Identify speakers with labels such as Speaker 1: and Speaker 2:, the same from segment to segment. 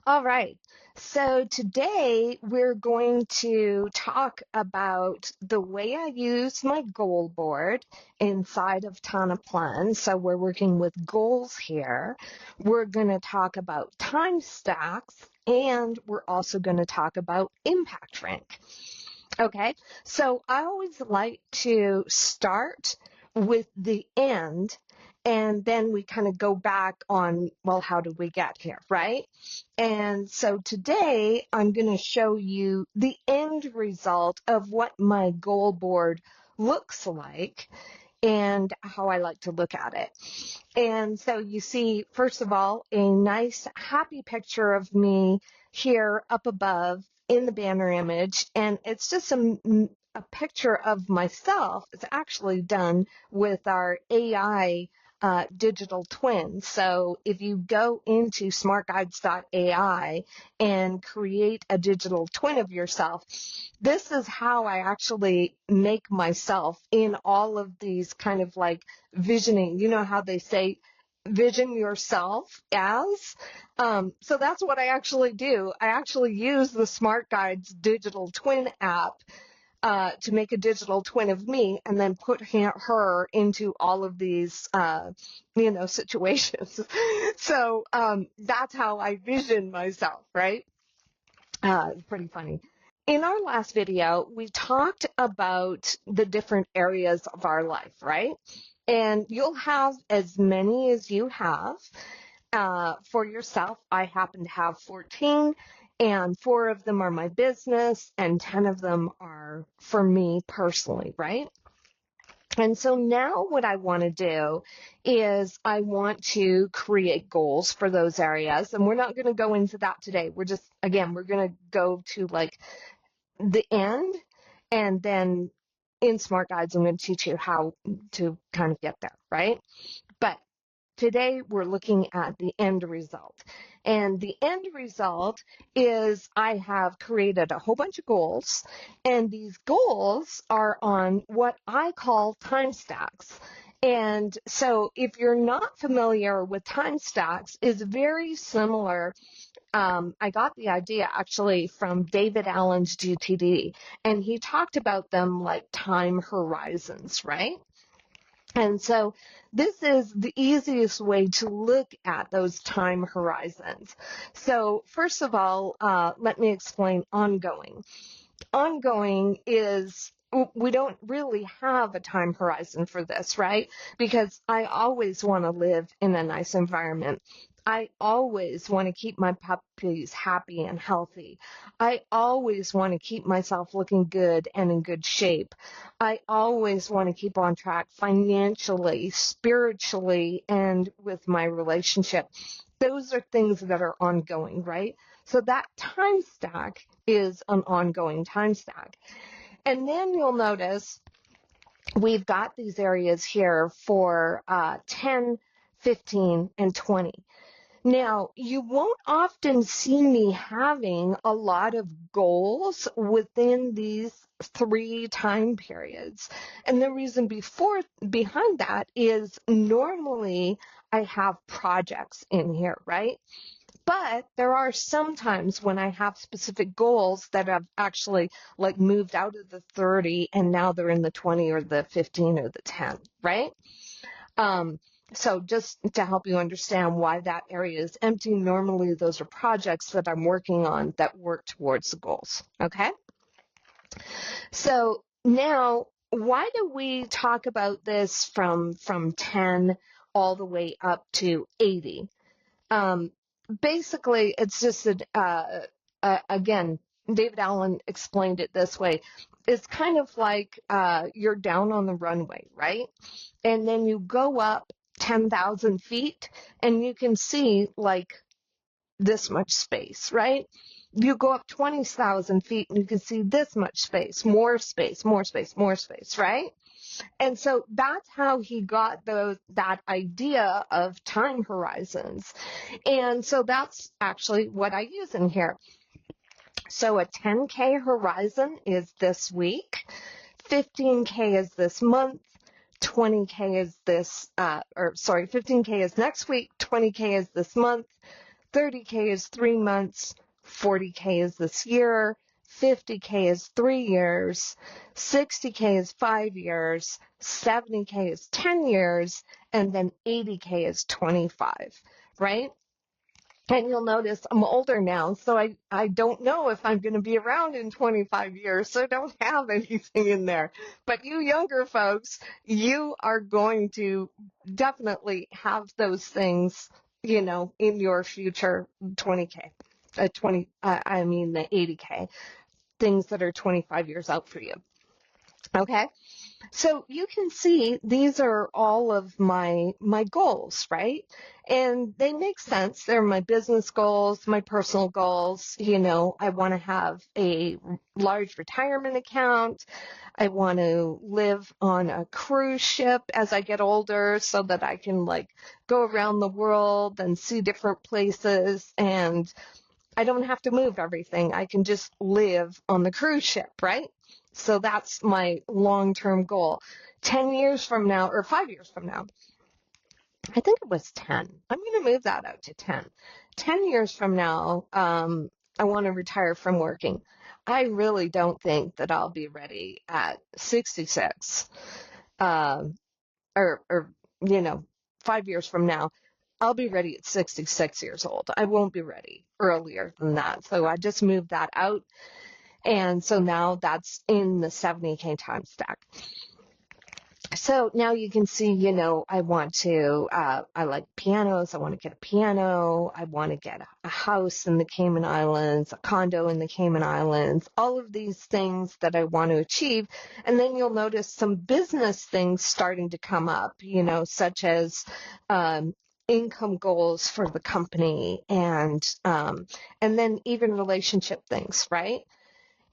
Speaker 1: All right. So today we're going to talk about the way I use my goal board inside of TanaPlan. So we're working with goals here. We're going to talk about TimeStaks, and we're also going to talk about ImpactRank. Okay, so I always like to start with the end, and then we kind of go back on, well, how did we get here, right? And so today I'm going to show you the end result of what my goal board looks like and how I like to look at it. And so you see, first of all, a nice happy picture of me here up above in the banner image, and it's just a picture of myself. It's actually done with our AI digital twin. So if you go into SmartGuides.ai and create a digital twin of yourself, this is how I actually make myself in all of these kind of like visioning. You know how they say vision yourself as? So that's what I actually do. I actually use the Smart Guides digital twin app to make a digital twin of me and then put her into all of these, situations. So that's how I vision myself, right? Pretty funny. In our last video, we talked about the different areas of our life, right? And you'll have as many as you have. For yourself, I happen to have 14, and 4 of them are my business, and 10 of them are for me personally, right? And so now what I want to do is I want to create goals for those areas, and we're not going to go into that today. We're just, again, we're going to go to like the end, and then in Smart Guides, I'm going to teach you how to kind of get there, right? But today we're looking at the end result. And the end result is I have created a whole bunch of goals, and these goals are on what I call TimeStaks. And so if you're not familiar with TimeStaks, it's very similar. I got the idea actually from David Allen's GTD, and he talked about them like time horizons, right? And so this is the easiest way to look at those time horizons. So first of all, let me explain ongoing. Ongoing is we don't really have a time horizon for this, right? Because I always want to live in a nice environment. I always want to keep my puppies happy and healthy. I always want to keep myself looking good and in good shape. I always want to keep on track financially, spiritually, and with my relationship. Those are things that are ongoing, right? So that time stack is an ongoing time stack. And then you'll notice we've got these areas here for 10, 15, and 20. Now, you won't often see me having a lot of goals within these 3 time periods. And the reason behind that is normally I have projects in here, right? But there are some times when I have specific goals that have actually like moved out of the 30 and now they're in the 20 or the 15 or the 10, right? So just to help you understand why that area is empty, normally those are projects that I'm working on that work towards the goals, okay? So now, why do we talk about this from 10 all the way up to 80? Basically, it's just that, again, David Allen explained it this way. It's kind of like you're down on the runway, right? And then you go up 10,000 feet and you can see like this much space, right? You go up 20,000 feet and you can see this much space, more space, more space, more space, right? And so that's how he got that idea of time horizons. And so that's actually what I use in here. So a 10K horizon is this week, 15K is this month, 20K is 15K is next week, 20K is this month, 30K is 3 months, 40K is this year, 50K is 3 years, 60K is 5 years, 70K is 10 years, and then 80K is 25, right? And you'll notice I'm older now, so I don't know if I'm going to be around in 25 years, so I don't have anything in there. But you younger folks, you are going to definitely have those things, you know, in your future 20K, the 80K, things that are 25 years out for you. Okay. So you can see these are all of my goals, right? And they make sense. They're my business goals, my personal goals. You know, I want to have a large retirement account. I want to live on a cruise ship as I get older so that I can like go around the world and see different places, and I don't have to move everything. I can just live on the cruise ship, right? So that's my long-term goal. 10 years from now, or 5 years from now, I think it was 10. I'm going to move that out to 10. 10 years from now, I want to retire from working. I really don't think that I'll be ready at 66. Or, you know, 5 years from now, I'll be ready at 66 years old. I won't be ready earlier than that. So I just moved that out. And so now that's in the 70K time stack. So now you can see, you know, I like pianos. I want to get a piano. I want to get a house in the Cayman Islands, a condo in the Cayman Islands, all of these things that I want to achieve. And then you'll notice some business things starting to come up, you know, such as, income goals for the company and then even relationship things, right?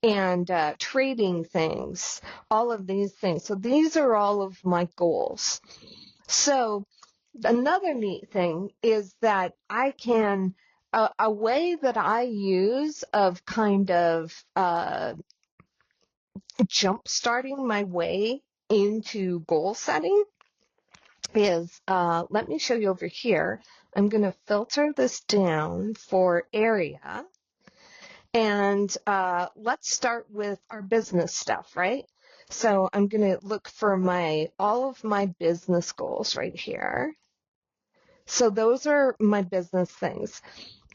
Speaker 1: And trading things, all of these things. So these are all of my goals. So another neat thing is that I can, a way that I use of kind of jump starting my way into goal setting is, let me show you over here. I'm going to filter this down for area. And let's start with our business stuff, right? So I'm going to look for all of my business goals right here. So those are my business things.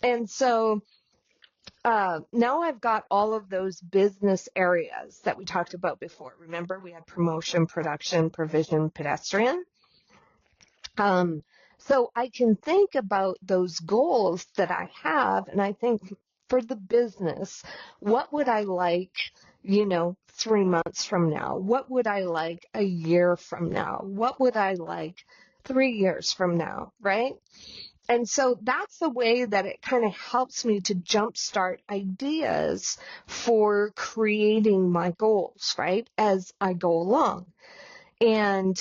Speaker 1: And so now I've got all of those business areas that we talked about before. Remember, we had promotion, production, provision, pedestrian. So I can think about those goals that I have, and I think for the business, what would I like, you know, 3 months from now? What would I like a year from now? What would I like 3 years from now, right? And so that's the way that it kind of helps me to jumpstart ideas for creating my goals, right, as I go along. And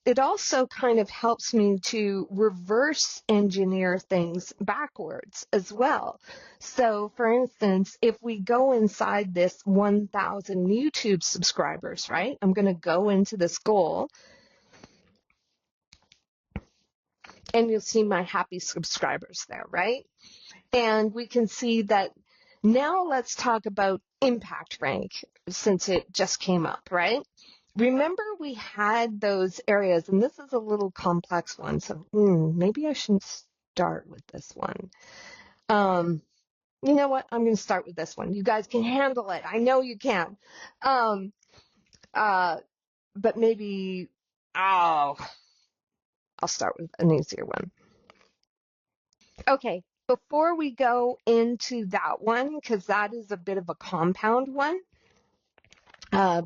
Speaker 1: it also kind of helps me to reverse engineer things backwards as well. So, for instance, if we go inside this 1,000 YouTube subscribers, right? I'm going to go into this goal, and you'll see my happy subscribers there, right? And we can see that now let's talk about ImpactRank since it just came up, right? Remember we had those areas, and this is a little complex one, so maybe I shouldn't start with this one. You know what? I'm going to start with this one. You guys can handle it. I know you can. But maybe, I'll start with an easier one. Okay, before we go into that one, because that is a bit of a compound one,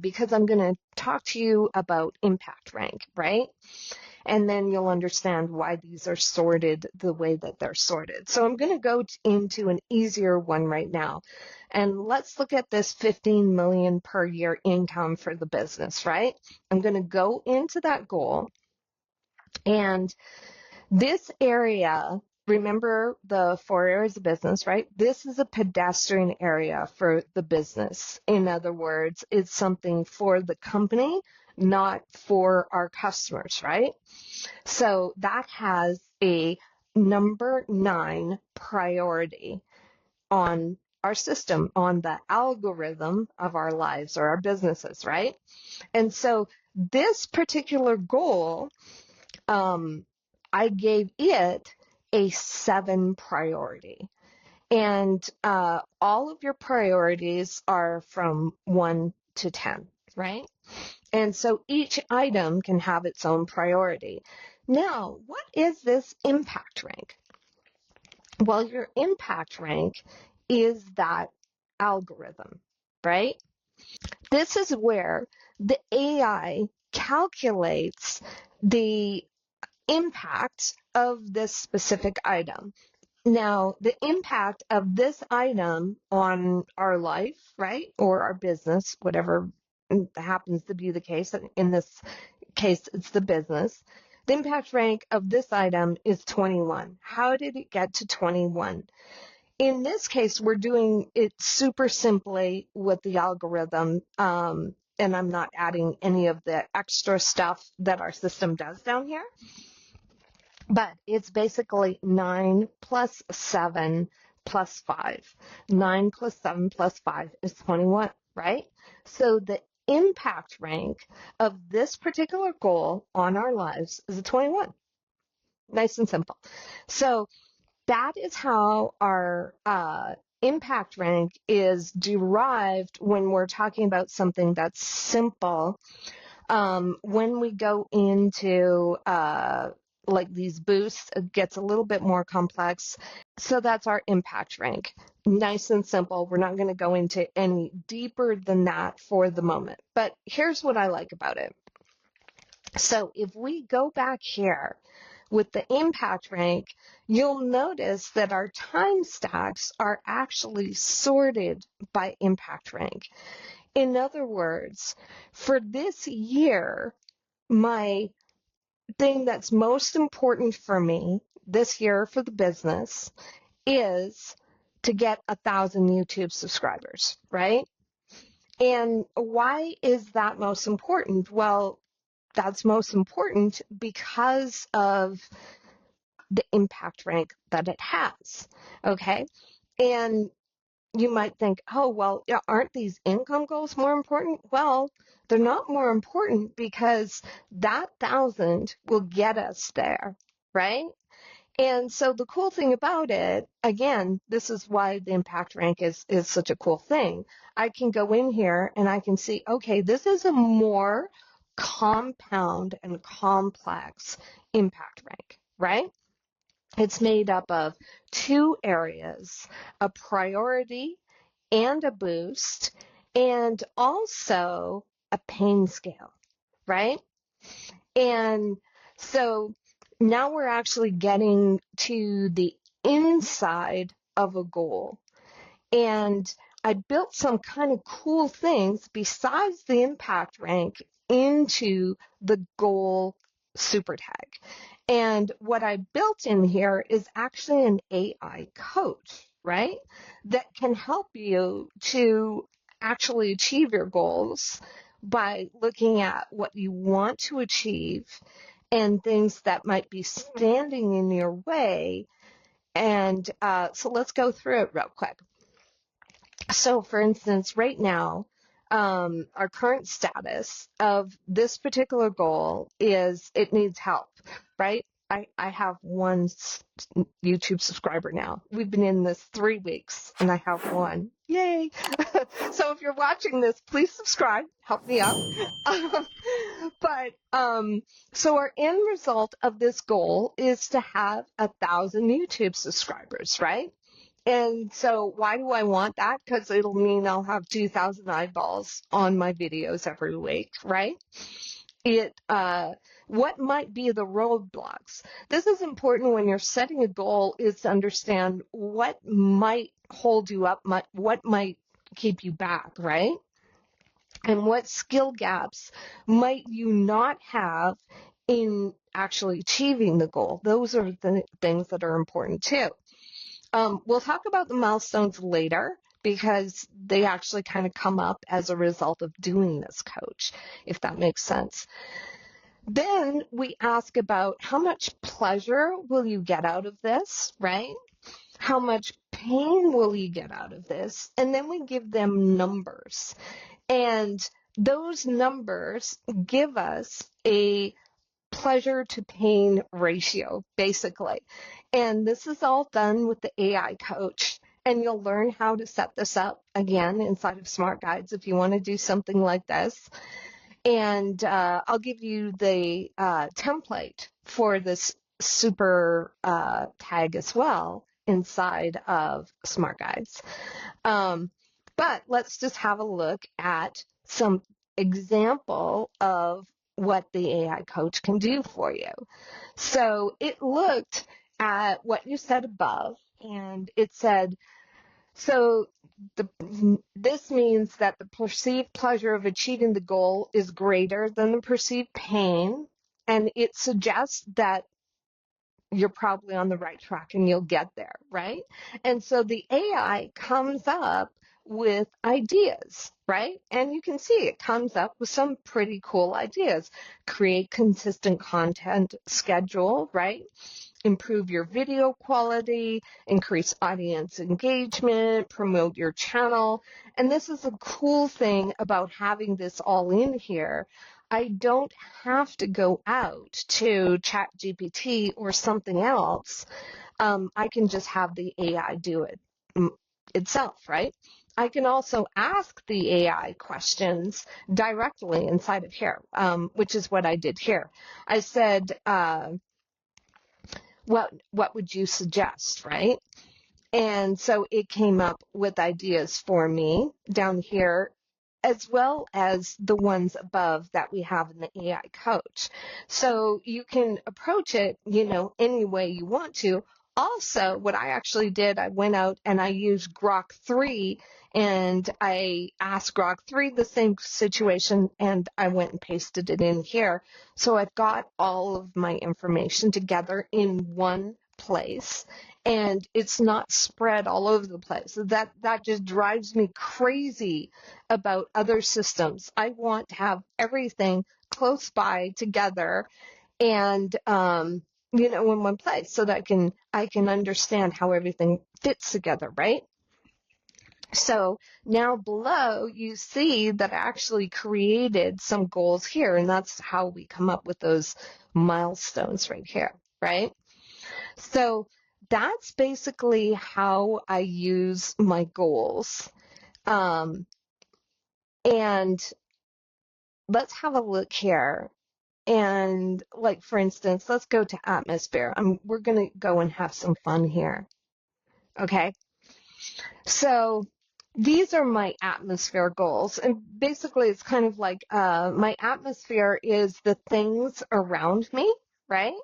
Speaker 1: because I'm going to talk to you about ImpactRank, right? And then you'll understand why these are sorted the way that they're sorted. So I'm going to go into an easier one right now. And let's look at this 15 million per year income for the business, right? I'm going to go into that goal. And this area, remember the 4 areas of business, right? This is a pedestrian area for the business. In other words, it's something for the company, not for our customers, right? So that has a number 9 priority on our system, on the algorithm of our lives or our businesses, right? And so this particular goal, I gave it a 7 priority. And all of your priorities are from 1 to 10, right? And so each item can have its own priority. Now, what is this impact rank? Well, your impact rank is that algorithm, right? This is where the AI calculates the impact of this specific item. Now, the impact of this item on our life, right, or our business, whatever happens to be the case, in this case, it's the business. The impact rank of this item is 21. How did it get to 21? In this case, we're doing it super simply with the algorithm, and I'm not adding any of the extra stuff that our system does down here. But it's basically 9 plus 7 plus 5. 9 plus 7 plus 5 is 21, right? So the impact rank of this particular goal on our lives is a 21. Nice and simple. So that is how our impact rank is derived when we're talking about something that's simple. When we go into like these boosts, it gets a little bit more complex. So that's our impact rank. Nice and simple. We're not going to go into any deeper than that for the moment. But here's what I like about it. So if we go back here with the impact rank, you'll notice that our TimeStaks are actually sorted by impact rank. In other words, for this year, my thing that's most important for me this year for the business is to get 1,000 YouTube subscribers, right? And why is that most important? Well, that's most important because of the impact rank that it has, okay? And you might think, oh, well, aren't these income goals more important? Well, they're not more important because that 1,000 will get us there, right? And so the cool thing about it, again, this is why the impact rank is such a cool thing. I can go in here and I can see, okay, this is a more compound and complex impact rank, right? It's made up of 2 areas, a priority and a boost, and also a pain scale, right? And so now we're actually getting to the inside of a goal. And I built some kind of cool things besides the impact rank into the goal Supertag. And what I built in here is actually an AI coach, right? That can help you to actually achieve your goals by looking at what you want to achieve and things that might be standing in your way. And so let's go through it real quick. So, for instance, right now, our current status of this particular goal is it needs help, right? I have one YouTube subscriber now. We've been in this 3 weeks and I have one. Yay. So if you're watching this, please subscribe. Help me out. So our end result of this goal is to have 1,000 YouTube subscribers, right? And so why do I want that? Because it'll mean I'll have 2,000 eyeballs on my videos every week, right? What might be the roadblocks? This is important when you're setting a goal, is to understand what might hold you up, what might keep you back, right? And what skill gaps might you not have in actually achieving the goal? Those are the things that are important too. We'll talk about the milestones later because they actually kind of come up as a result of doing this coach, if that makes sense. Then we ask about how much pleasure will you get out of this, right? How much pain will you get out of this? And then we give them numbers. And those numbers give us a pleasure to pain ratio, basically. And this is all done with the AI coach. And you'll learn how to set this up again inside of Smart Guides if you want to do something like this. And I'll give you the template for this super tag as well inside of Smart Guides. But let's just have a look at some example of what the AI coach can do for you. So it looked at what you said above, and it said, so this means that the perceived pleasure of achieving the goal is greater than the perceived pain, and it suggests that you're probably on the right track and you'll get there, right? And so the AI comes up with ideas, right? And you can see it comes up with some pretty cool ideas. Create consistent content schedule, right? Improve your video quality, increase audience engagement, promote your channel. And this is a cool thing about having this all in here. I don't have to go out to ChatGPT or something else. I can just have the AI do it itself, right? I can also ask the AI questions directly inside of here, which is what I did here. I said, what would you suggest, right? And so it came up with ideas for me down here, as well as the ones above that we have in the AI coach. So you can approach it, any way you want to. Also, what I actually did, I went out and I used Grok 3 and I asked Grok 3 the same situation and I went and pasted it in here. So I've got all of my information together in one place and it's not spread all over the place. That just drives me crazy about other systems. I want to have everything close by together and in one place so that I can understand how everything fits together, right? So now below you see that I actually created some goals here, and that's how we come up with those milestones right here, right? So that's basically how I use my goals. And let's have a look here. And like, for instance, let's go to atmosphere. We're going to go and have some fun here. Okay. So these are my atmosphere goals. And basically it's kind of like my atmosphere is the things around me, right?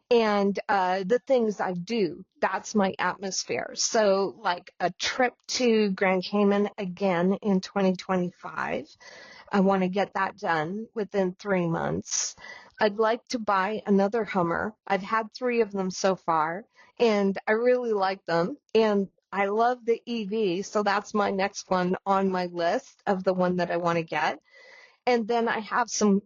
Speaker 1: And the things I do, that's my atmosphere. So like a trip to Grand Cayman again in 2025. I want to get that done within 3 months. I'd like to buy another Hummer. I've had 3 of them so far, and I really like them. And I love the EV, so that's my next one on my list of the one that I want to get. And then I have some,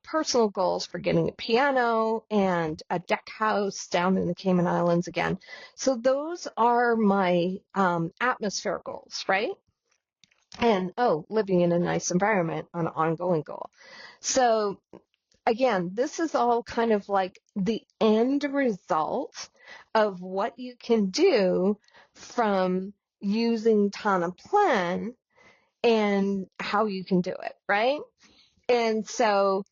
Speaker 1: personal goals for getting a piano and a deck house down in the Cayman Islands again. So those are my atmosphere goals, right? And, living in a nice environment, an ongoing goal. So again, this is all kind of like the end result of what you can do from using TanaPlan and how you can do it, right? And so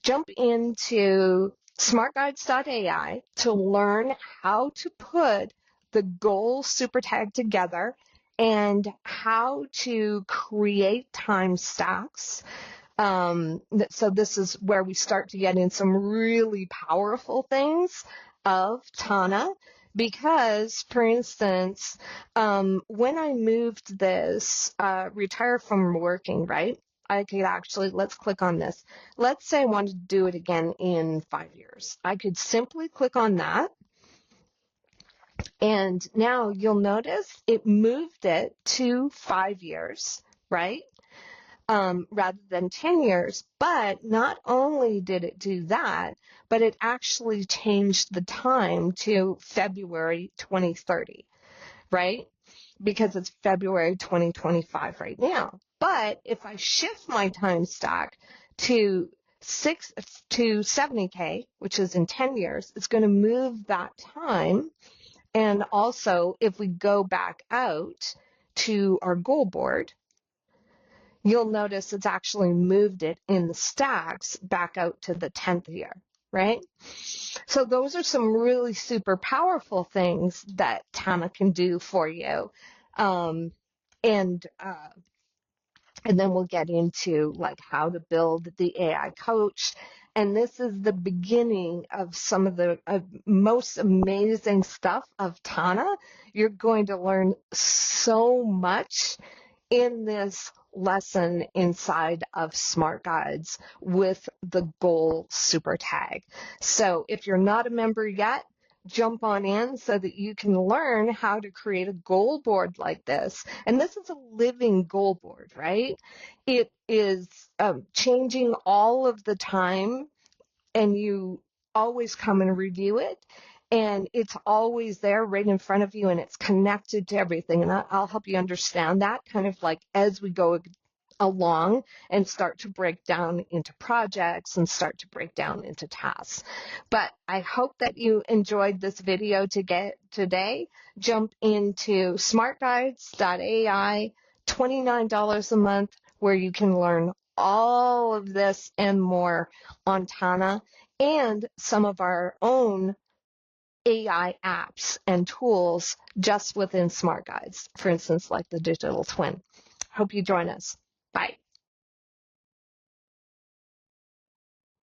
Speaker 1: jump into SmartGuides.ai to learn how to put the goal Supertag together and how to create TimeStaks. So this is where we start to get in some really powerful things of Tana. Because, for instance, when I moved this, retire from working, right? I could actually, let's click on this. Let's say I wanted to do it again in 5 years. I could simply click on that. And now you'll notice it moved it to 5 years, right? rather than 10 years. But not only did it do that, but it actually changed the time to February 2030, right? Because it's February 2025 right now. But if I shift my time stack to 70K, which is in 10 years, it's going to move that time. And also, if we go back out to our goal board, you'll notice it's actually moved it in the stacks back out to the 10th year, right? So those are some really super powerful things that Tana can do for you. And then we'll get into like how to build the AI coach. And this is the beginning of some of the most amazing stuff of Tana. You're going to learn so much in this lesson inside of Smart Guides with the goal Supertag. So if you're not a member yet, jump on in so that you can learn how to create a goal board like this. And this is a living goal board, right? It is changing all of the time, and you always come and review it. And it's always there right in front of you, and it's connected to everything. And I'll help you understand that kind of like as we go along and start to break down into projects and start to break down into tasks. But I hope that you enjoyed this video today. Jump into SmartGuides.ai, $29 a month, where you can learn all of this and more on Tana and some of our own AI apps and tools just within Smart Guides, for instance, like the digital twin. Hope you join us. Bye.